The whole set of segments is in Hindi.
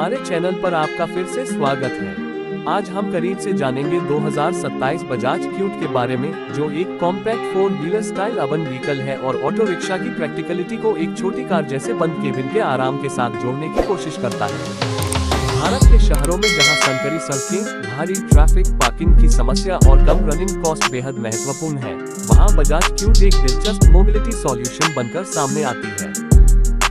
हमारे चैनल पर आपका फिर से स्वागत है। आज हम करीब से जानेंगे 2027 बजाज क्यूट के बारे में, जो एक compact 4 wheeler style urban vehicle है और ऑटो रिक्शा की प्रैक्टिकलिटी को एक छोटी कार जैसे बंद केबिन के आराम के साथ जोड़ने की कोशिश करता है। भारत के शहरों में जहां संकरी सड़कें, भारी ट्रैफिक, पार्किंग की समस्या और कम रनिंग कॉस्ट बेहद महत्वपूर्ण है, वहां बजाज क्यूट एक दिलचस्प मोबिलिटी सॉल्यूशन बनकर सामने आती है।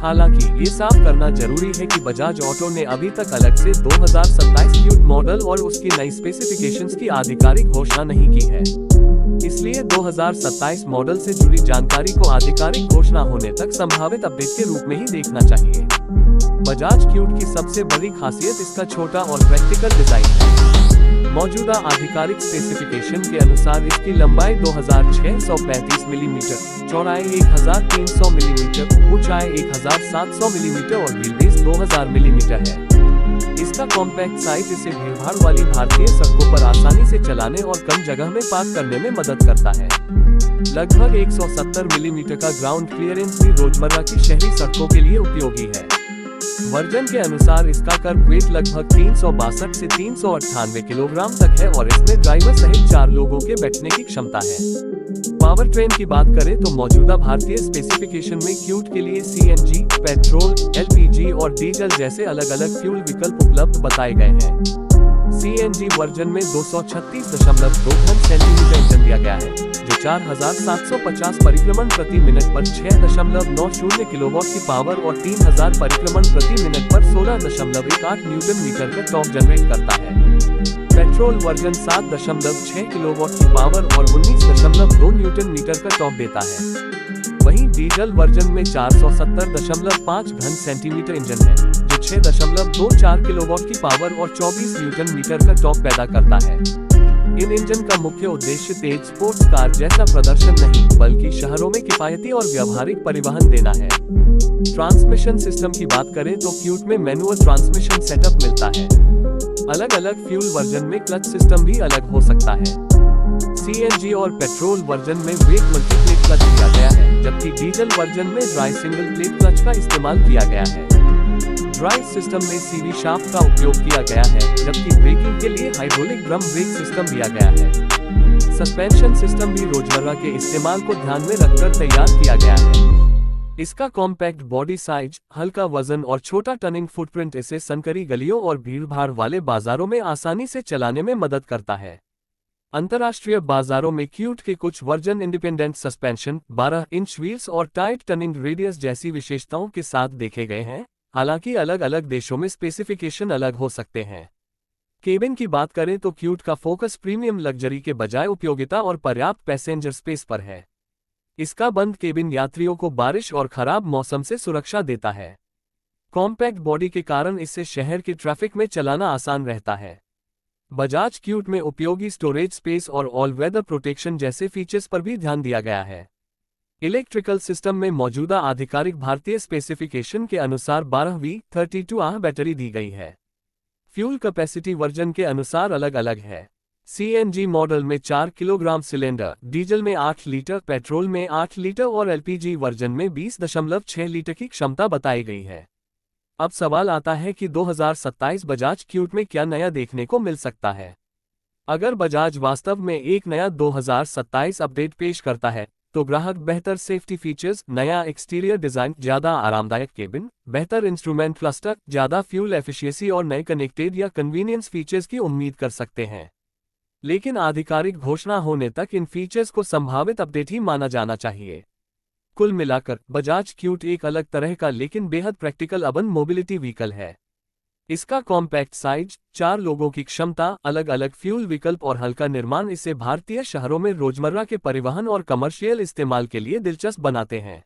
हालांकि ये साफ करना जरूरी है कि बजाज ऑटो ने अभी तक अलग से 2027 क्यूट मॉडल और उसकी नई स्पेसिफिकेशंस की आधिकारिक घोषणा नहीं की है। इसलिए 2027 मॉडल से जुड़ी जानकारी को आधिकारिक घोषणा होने तक संभावित अपडेट के रूप में ही देखना चाहिए। बजाज क्यूट की सबसे बड़ी खासियत इसका छोटा और प्रैक्टिकल डिजाइन है। मौजूदा आधिकारिक स्पेसिफिकेशन के अनुसार इसकी लंबाई 2635 मिलीमीटर, चौड़ाई 1300 मिलीमीटर, ऊंचाई 1700 मिलीमीटर और व्हीलबेस 2000 मिलीमीटर है। इसका कॉम्पैक्ट साइज इसे भीड़भाड़ वाली भारतीय सड़कों पर आसानी से चलाने और कम जगह में पार्क करने में मदद करता है। लगभग 170 मिलीमीटर का ग्राउंड क्लियरेंस भी रोजमर्रा की शहरी सड़कों के लिए उपयोगी है। वर्जन के अनुसार इसका कर्ब वेट लगभग 362 से 398 किलोग्राम तक है और इसमें ड्राइवर सहित 4 लोगों के बैठने की क्षमता है। पावर ट्रेन की बात करें तो मौजूदा भारतीय स्पेसिफिकेशन में क्यूट के लिए सीएनजी, पेट्रोल, एलपीजी और डीजल जैसे अलग अलग फ्यूल विकल्प उपलब्ध बताए गए हैं। सीएनजी वर्जन में 236.2 घन सेंटीमीटर इंजन दिया गया है, जो 4750 परिक्रमण प्रति मिनट पर 6.90 किलोवाट की पावर और 3000 परिक्रमण प्रति मिनट पर 16.18 न्यूटन मीटर का टॉर्क जनरेट करता है। पेट्रोल वर्जन 7.6 किलोवाट की पावर और 19.2 न्यूटन मीटर का टॉर्क देता है। वहीं डीजल वर्जन में 470.5 घन सेंटीमीटर इंजन है, जो 6.24 किलोवाट की पावर और 24 न्यूटन मीटर का टॉर्क पैदा करता है। इन इंजन का मुख्य उद्देश्य तेज स्पोर्ट्स कार जैसा प्रदर्शन नहीं, बल्कि शहरों में किफायती और व्यावहारिक परिवहन देना है। ट्रांसमिशन सिस्टम की बात करें तो क्यूट में मैनुअल ट्रांसमिशन सेटअप मिलता है। अलग अलग फ्यूल वर्जन में क्लच सिस्टम भी अलग हो सकता है। सीएनजी और पेट्रोल वर्जन में वेट मल्टीप्लेट क्लच दिया गया है, जबकि डीजल वर्जन में ड्राई सिंगल प्लेट क्लच का इस्तेमाल किया गया है। ड्राइव सिस्टम में सीवी शाफ्ट का उपयोग किया गया है, जबकि ब्रेकिंग के लिए हाइड्रोलिक ड्रम ब्रेक सिस्टम दिया गया है। सस्पेंशन सिस्टम भी रोजमर्रा के इस्तेमाल को ध्यान में रखकर तैयार किया गया है। इसका कॉम्पैक्ट बॉडी साइज, हल्का वजन और छोटा टर्निंग फुटप्रिंट इसे संकरी गलियों और भीड़भाड़ वाले बाजारों में आसानी से चलाने में मदद करता है। अंतर्राष्ट्रीय बाजारों में क्यूट के कुछ version independent suspension, 12 inch wheels और टाइट टर्निंग रेडियस जैसी विशेषताओं के साथ देखे गए हैं। हालांकि अलग अलग देशों में स्पेसिफिकेशन अलग हो सकते हैं। केबिन की बात करें तो क्यूट का फोकस प्रीमियम लग्जरी के बजाय उपयोगिता और पर्याप्त पैसेंजर स्पेस पर है। इसका बंद केबिन यात्रियों को बारिश और खराब मौसम से सुरक्षा देता है। कॉम्पैक्ट बॉडी के कारण इससे शहर के ट्रैफिक में चलाना आसान रहता है। बजाज क्यूट में उपयोगी स्टोरेज स्पेस और ऑल वेदर प्रोटेक्शन जैसे फीचर्स पर भी ध्यान दिया गया है। इलेक्ट्रिकल सिस्टम में मौजूदा आधिकारिक भारतीय स्पेसिफिकेशन के अनुसार 12V32Ah बैटरी दी गई है। फ्यूल कैपेसिटी वर्जन के अनुसार अलग अलग है। सीएनजी मॉडल में 4 किलोग्राम सिलेंडर, डीजल में 8 लीटर, पेट्रोल में 8 लीटर और एलपीजी वर्जन में 20.6 लीटर की क्षमता बताई गई है। अब सवाल आता है कि 2027 बजाज क्यूट में क्या नया देखने को मिल सकता है। अगर बजाज वास्तव में एक नया 2027 अपडेट पेश करता है, तो ग्राहक बेहतर सेफ्टी फीचर्स, नया एक्सटीरियर डिजाइन, ज्यादा आरामदायक केबिन, बेहतर इंस्ट्रूमेंट क्लस्टर, ज्यादा फ्यूल एफिशिएंसी और नए कनेक्टेड या कन्वीनियंस फीचर्स की उम्मीद कर सकते हैं। लेकिन आधिकारिक घोषणा होने तक इन फीचर्स को संभावित अपडेट ही माना जाना चाहिए। कुल मिलाकर बजाज क्यूट एक अलग तरह का लेकिन बेहद प्रैक्टिकल अर्बन मोबिलिटी व्हीकल है। इसका कॉम्पैक्ट साइज, 4 लोगों की क्षमता, अलग अलग फ्यूल विकल्प और हल्का निर्माण इसे भारतीय शहरों में रोजमर्रा के परिवहन और कमर्शियल इस्तेमाल के लिए दिलचस्प बनाते हैं।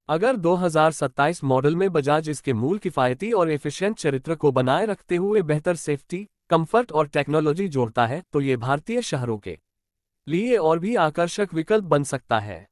अगर 2027 मॉडल में बजाज इसके मूल किफायती और एफिशिएंट चरित्र को बनाए रखते हुए बेहतर सेफ्टी, कंफर्ट और टेक्नोलॉजी जोड़ता है, तो ये भारतीय शहरों के लिए और भी आकर्षक विकल्प बन सकता है।